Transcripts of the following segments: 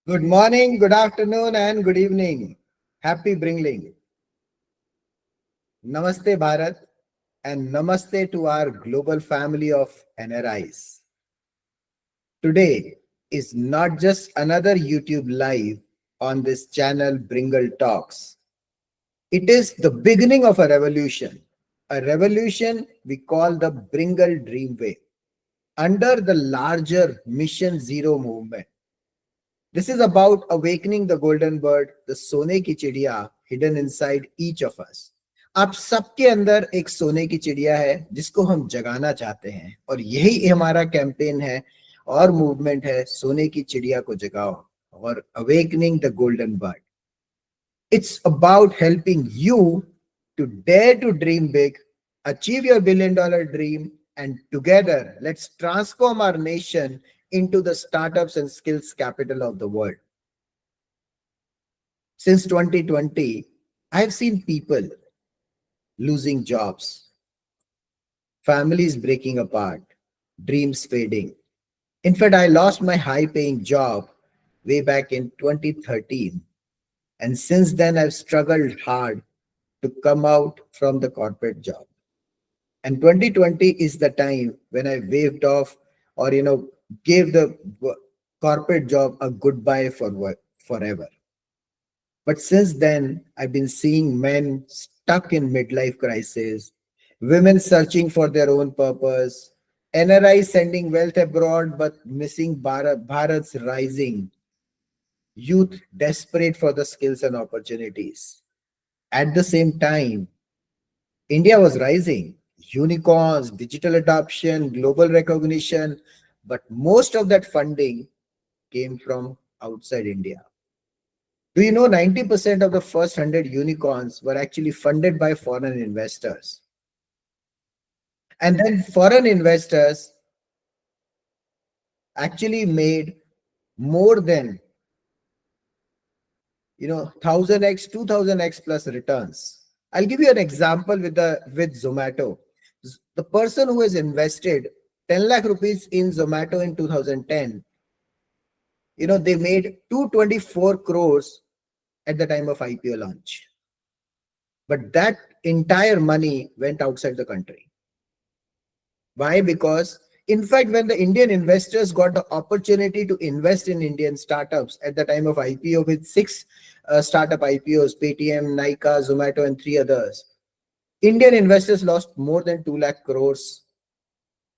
Good morning, good afternoon, and good evening. Happy Bringling. Namaste, Bharat, and namaste to our global family of NRIs. Today is not just another YouTube live on this channel, Bringle Talks. It is the beginning of a revolution we call the Bringle Dreamway under the larger Mission Zero movement. This is about awakening the golden bird, the Sone Ki Chidiya hidden inside each of us. आप सबके अंदर एक सोने की चिड़िया है जिसको हम जगाना चाहते हैं और यही हमारा कैंपेन है और मूवमेंट है सोने की चिड़िया को जगाओ और awakening the golden bird. It's about helping you to dare to dream big, achieve your $1 billion dream, and together let's transform our nation into the startups and skills capital of the world. Since 2020, I've seen people losing jobs, families breaking apart, dreams fading. In fact, I lost my high paying job way back in 2013. And since then, I've struggled hard to come out from the corporate job. And 2020 is the time when I waved off or, gave the corporate job a goodbye forever. But since then, I've been seeing men stuck in midlife crisis, women searching for their own purpose, NRIs sending wealth abroad but missing Bharat's rising, youth desperate for the skills and opportunities. At the same time, India was rising, unicorns, digital adoption, global recognition, but most of that funding came from outside India. Do you know 90% of the first 100 unicorns were actually funded by foreign investors? And then foreign investors actually made more than 1000x, 2000x plus returns. I'll give you an example with Zomato. The person who has invested 10 lakh rupees in Zomato in 2010, they made 224 crores at the time of IPO launch. But that entire money went outside the country. Why? Because in fact, when the Indian investors got the opportunity to invest in Indian startups at the time of IPO with six startup IPOs, Paytm, Nykaa, Zomato, and three others, Indian investors lost more than 2 lakh crores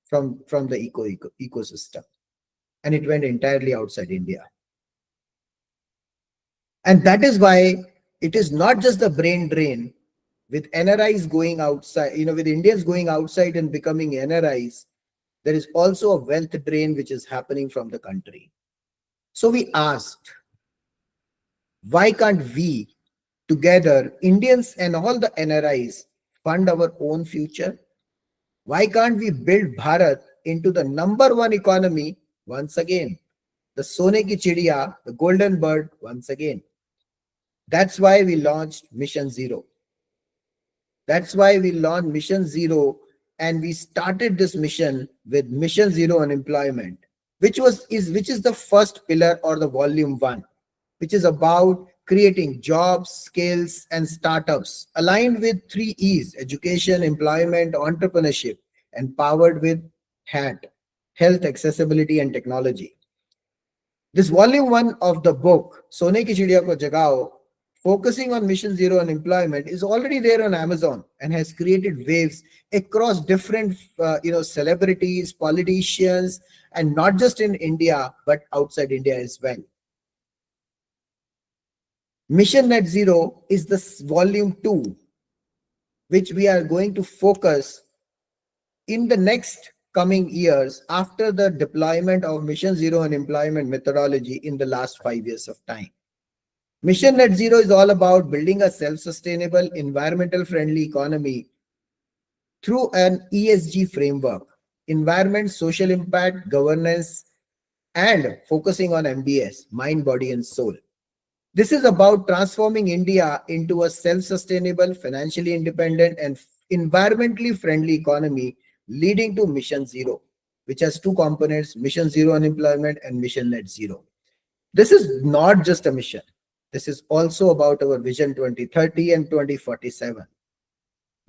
from the ecosystem. And it went entirely outside India. And that is why it is not just the brain drain with NRIs going outside, with Indians going outside and becoming NRIs. There is also a wealth drain which is happening from the country. So we asked, why can't we together, Indians and all the NRIs, fund our own future? Why can't we build Bharat into the number one economy once again? The Sone Ki Chidiya, the golden bird once again. That's why we launched Mission Zero. That's why we launched Mission Zero, and we started this mission with Mission Zero Unemployment, which is the first pillar or the volume one, which is about creating jobs, skills, and startups aligned with three E's: education, employment, entrepreneurship, and powered with HAT, health, accessibility, and technology. This volume one of the book, Sone Ki Chidiya ko Jagao, focusing on Mission Zero Unemployment, is already there on Amazon and has created waves across different celebrities, politicians, and not just in India but outside India as well. Mission Net Zero is the volume 2, which we are going to focus in the next coming years after the deployment of Mission Zero Unemployment methodology in the last 5 years of time. Mission Net Zero is all about building a self-sustainable, environmental-friendly economy through an ESG framework: environment, social impact, governance, and focusing on MBS, mind, body, and soul. This is about transforming India into a self-sustainable, financially independent, and environmentally friendly economy, leading to Mission Zero, which has two components: Mission Zero Unemployment and Mission Net Zero. This is not just a mission. This is also about our Vision 2030 and 2047.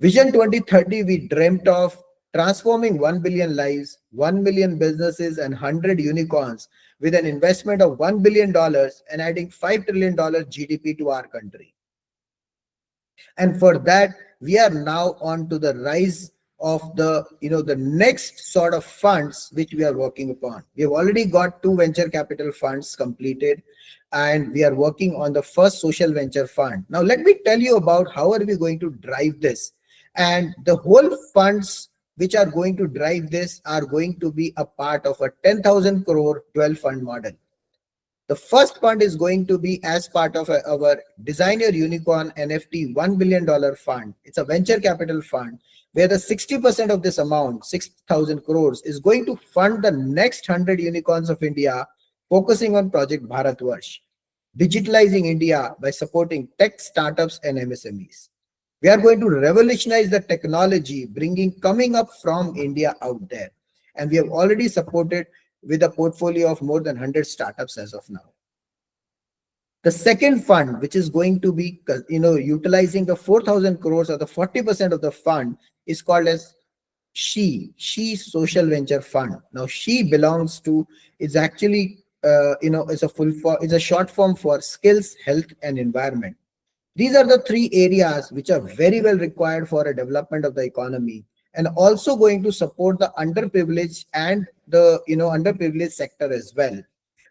Vision 2030, we dreamt of transforming 1 billion lives, 1 million businesses, and 100 unicorns with an investment of $1 billion and adding $5 trillion GDP to our country. And for that, we are now on to the rise of the next sort of funds which we are working upon. We have already got two venture capital funds completed, and we are working on the first social venture fund. Now let me tell you about how are we going to drive this. And the whole funds which are going to drive this are going to be a part of a 10,000 crore 12 fund model. The first fund is going to be as part of our Designer Unicorn NFT $1 billion fund. It's a venture capital fund where the 60% of this amount, 6,000 crores, is going to fund the next 100 unicorns of India, focusing on Project Bharatvarsh, digitalizing India by supporting tech startups and MSMEs. We are going to revolutionize the technology, coming up from India out there. And we have already supported with a portfolio of more than 100 startups as of now. The second fund, which is going to be utilizing the 4,000 crores or the 40% of the fund, is called as She Social Venture Fund. Now, She belongs to is actually is a short form for skills, health, and environment. These are the three areas which are very well required for a development of the economy, and also going to support the underprivileged and the underprivileged sector as well,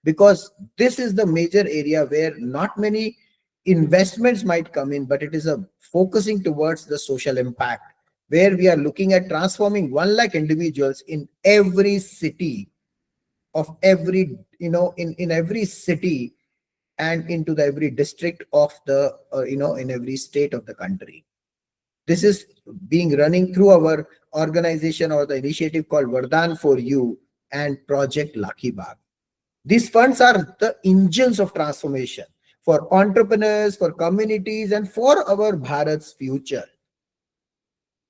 because this is the major area where not many investments might come in, but it is a focusing towards the social impact, where we are looking at transforming 1 lakh individuals in every city of every in every city and into the every district of the in every state of the country. This is being running through our organization or the initiative called Vardhan for You and Project Lucky Bag. These funds are the engines of transformation for entrepreneurs, for communities, and for our Bharat's future.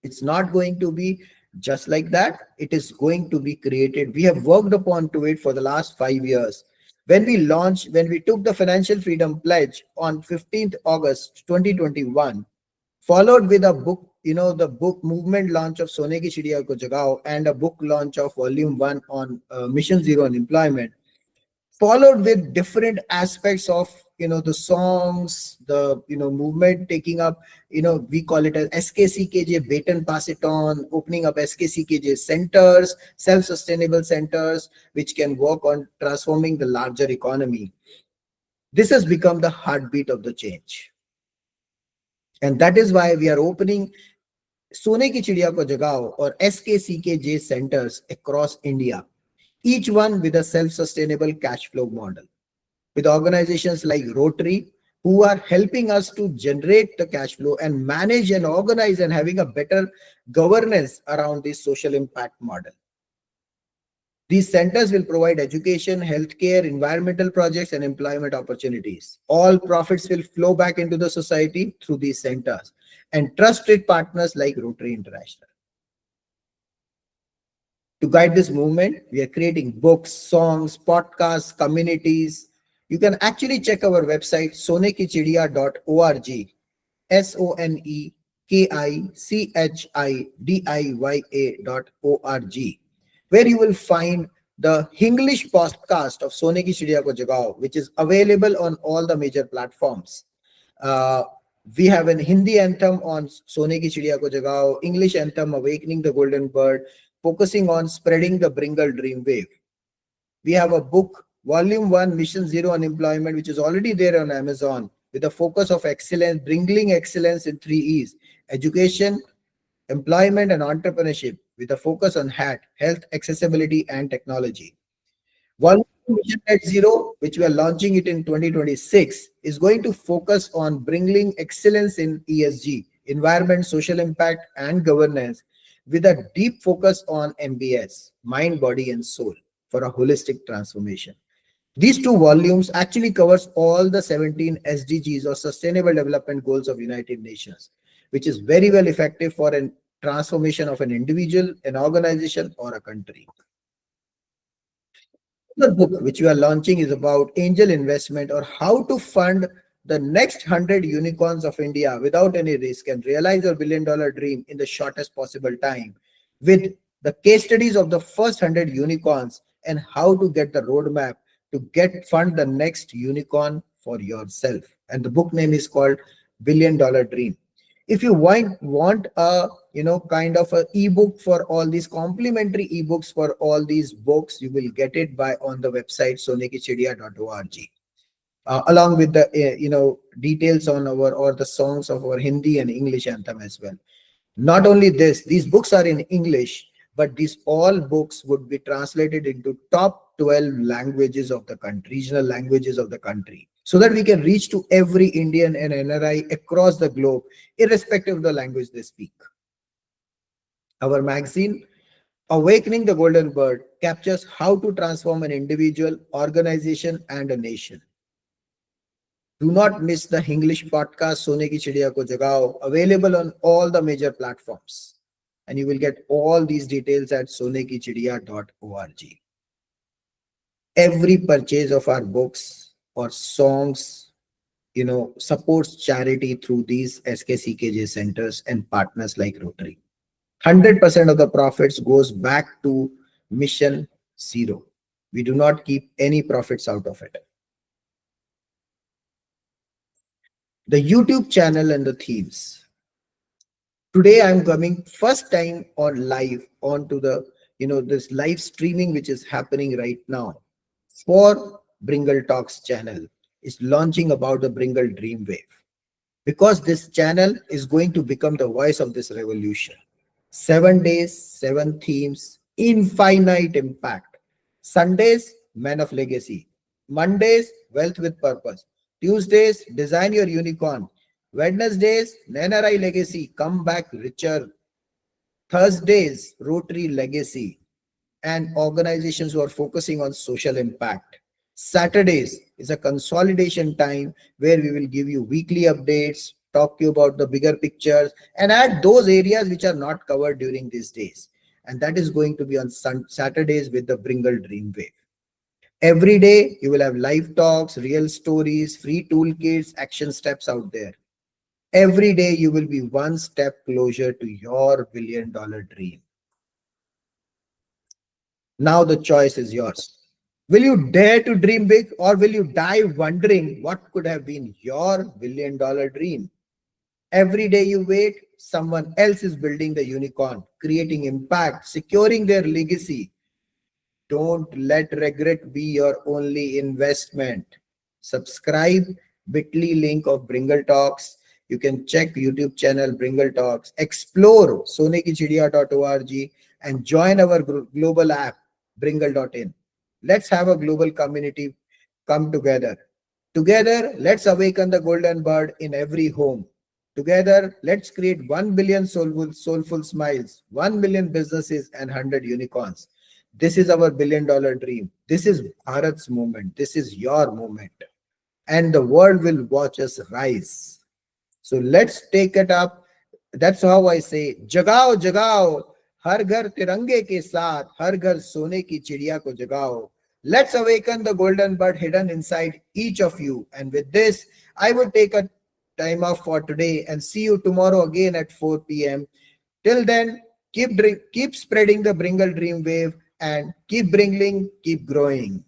It's not going to be just like that. It is going to be created. We have worked upon to it for the last 5 years. When we took the Financial Freedom Pledge on 15th August 2021, followed with a book, the book movement launch of Sone Ki Chidiya Ko Jagao and a book launch of Volume 1 on Mission Zero Unemployment, followed with different aspects of the songs, the movement taking up, we call it as SKCKJ baton pass it on, opening up SKCKJ centers, self-sustainable centers which can work on transforming the larger economy. This has become the heartbeat of the change, and that is why we are opening Sone Ki Chidiya Ko Jagao or SKCKJ centers across India, each one with a self-sustainable cash flow model, with organizations like Rotary, who are helping us to generate the cash flow and manage and organize and having a better governance around this social impact model. These centers will provide education, healthcare, environmental projects, and employment opportunities. All profits will flow back into the society through these centers and trusted partners like Rotary International. To guide this movement, we are creating books, songs, podcasts, communities. You can actually check our website, sonekichidiya.org, SONEKICHIDIYA.org, where you will find the English podcast of Sone Ki Chidiya Ko Jagao, which is available on all the major platforms. We have an Hindi anthem on Sone Ki Chidiya Ko Jagao, English anthem Awakening the Golden Bird, focusing on spreading the Bringle dream wave. We have a book, Volume 1, Mission Zero Unemployment, which is already there on Amazon, with a focus of excellence, bringing excellence in 3 E's: education, employment, and entrepreneurship, with a focus on health, accessibility, and technology. Volume Mission Net Zero, which we are launching it in 2026, is going to focus on bringing excellence in ESG, environment, social impact, and governance, with a deep focus on MBS, mind, body, and soul, for a holistic transformation. These two volumes actually covers all the 17 SDGs or Sustainable Development Goals of United Nations, which is very well effective for a transformation of an individual, an organization, or a country. The book which we are launching is about angel investment or how to fund the next 100 unicorns of India without any risk and realize your $1 billion dream in the shortest possible time with the case studies of the first 100 unicorns and how to get the roadmap to get fund the next unicorn for yourself. And the book name is called $1 billion Dream. If you want a kind of a ebook for all these complimentary ebooks for all these books, you will get it by on the website sonekichidiya.org, along with the details on our or the songs of our Hindi and English anthem as well. Not only this, these books are in English, but these all books would be translated into top 12 languages of the country, regional languages of the country, so that we can reach to every Indian and NRI across the globe, irrespective of the language they speak. Our magazine, Awakening the Golden Bird, captures how to transform an individual, organization, and a nation. Do not miss the English podcast Sone Ki Chidiya Ko Jagao, available on all the major platforms. And you will get all these details at sonekichidiya.org. Every purchase of our books or songs, supports charity through these SKCKJ centers and partners like Rotary. 100% of the profits goes back to Mission Zero. We do not keep any profits out of it. The YouTube channel and the themes. Today I'm coming first time on live onto the this live streaming which is happening right now for Bringle Talks channel is launching about the Bringle Dream Wave, because this channel is going to become the voice of this revolution. 7 days, 7 themes, infinite impact. Sundays, Men of Legacy. Mondays, Wealth with Purpose. Tuesdays, Design Your Unicorn. Wednesdays, NNRI Legacy, Come Back Richer. Thursdays, Rotary Legacy and organizations who are focusing on social impact. Saturdays is a consolidation time where we will give you weekly updates, talk to you about the bigger pictures, and add those areas which are not covered during these days. And that is going to be on Saturdays with the Bringle Dream Wave. Every day, you will have live talks, real stories, free toolkits, action steps out there. Every day, you will be one step closer to your $1 billion dream. Now the choice is yours. Will you dare to dream big, or will you die wondering what could have been your $1 billion dream? Every day you wait, someone else is building the unicorn, creating impact, securing their legacy. Don't let regret be your only investment. Subscribe, bit.ly link of Bringle Talks. You can check YouTube channel Bringle Talks. Explore sonekichidiya.org and join our global app Bringle.in. Let's have a global community come together. Together, let's awaken the golden bird in every home. Together, let's create 1 billion soulful smiles, 1 million businesses, and 100 unicorns. This is our $1 billion dream. This is Bharat's moment. This is your moment. And the world will watch us rise. So let's take it up. That's how I say, Jagao, Jagao, हर घर तिरंगे के साथ, हर घर सोने की चिड़िया को जगाओ. Let's awaken the golden bird hidden inside each of you. And with this, I would take a time off for today and see you tomorrow again at 4 p.m. Till then, keep spreading the Bringle Dream Wave and keep bringing, keep growing.